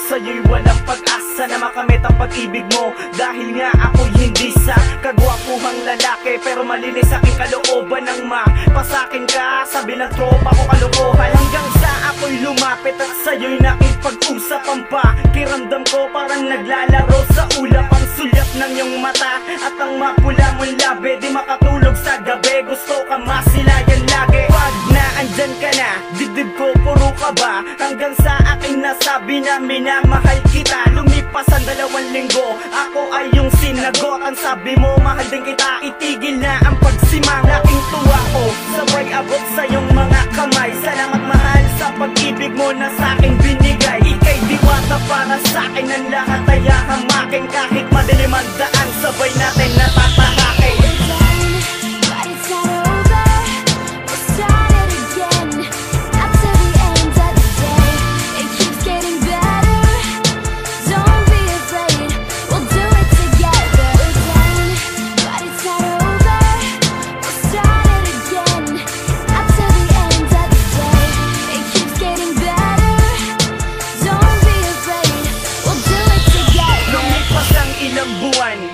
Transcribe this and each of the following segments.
sa'yo'y walang pag-asa na makamit ang pag-ibig mo. Dahil nga ako'y hindi sa kagwapuhang lalaki, pero malinis aking kalooban ng mapasakin ka. Sabi ng tropa ko kalokohan, hanggang sa ako'y lumapit at sa'yo'y nakipag-usap. Ang pakiramdam ko parang naglalaro sa ulap. Ang sulyap ng iyong mata at ang mapula mong labi, di makatulog sa gabi, gusto ka masilayan lagi. Pag naandyan ka na, dibdib ko puro ka ba, hanggang sa aking nasabi na minamahal kita. Lumipas ang 2 linggo, ako ay yung sinagot. Ang sabi mo, mahal din kita, itigil na ang pagsimang. Laking tuwa ko, sabay abot sa iyong mga kamay. Salamat mahal sa pag-ibig mo na sa'king binigay. Ika'y diwata para sa'kin, ang lahat ay hahamakin. Kahit madilim ang daan, sabay natin natatahakin.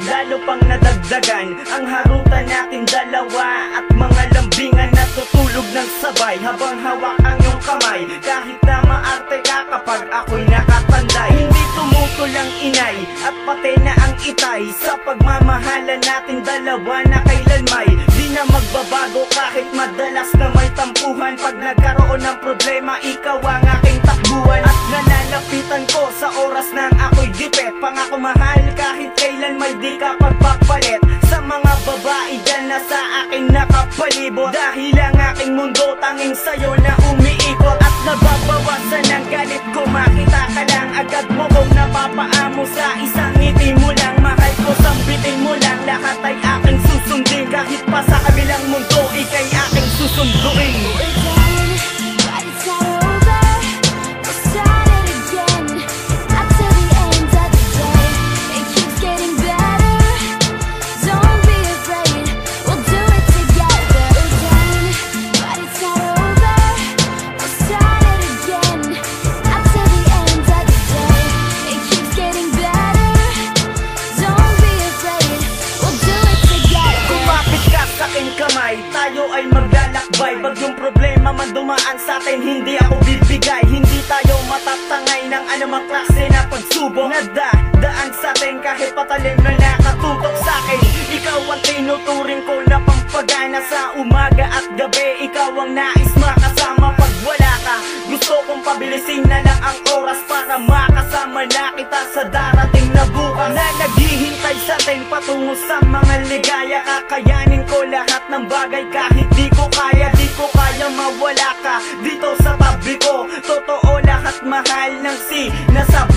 Lalo pang nadagdagan ang harutan natin dalawa, at mga lambingan na tutulog ng sabay habang hawak ang iyong kamay. Kahit na maarte ka kapag ako'y nakatanday, hindi tumutulang inay at pati na ang itay sa pagmamahalan natin dalawa na kailanmay di na magbabago. Kahit madalas na may tampuhan, pag nagkaroon ng problema, ikaw ang aking takbuhan. At nalalapitan ko sa oras nang ako'y gipit, pangako mahal kahit kailan may di ka pagpapalit sa mga babae dyan na sa akin nakapalibot. Dahil ang aking mundo tanging sa'yo na umiikot, at nababawasan ang galit ko makita ka lang. Agad mo kong napapaamo sa isang ngiti mo lang. Mahal ko, sambitin mo lang, lahat ay aking susundin. Kahit pa sa kabilang mundo, ika'y aking susunduin. Tayo ay maglalakbay, bagyong problema man dumaan sa atin, hindi ako bibigay. Hindi tayo matatangay ng anumang klase na pagsubok na daan sa atin, kahit patalim na nakatutok sa akin. Ikaw ang tinuturing ko na pampagana sa umaga at gabi. Ikaw ang nais makasama pag wala ka. Gusto kong pabilisin na lang ang oras para makasama na kita sa darating na bukas na naghihintay sa atin patungo sa mga ligaya. Kakayanin ko lahat ng bagay kahit di ko kaya mawala ka dito sa tabi ko. Totoo lahat mahal ng sinasabi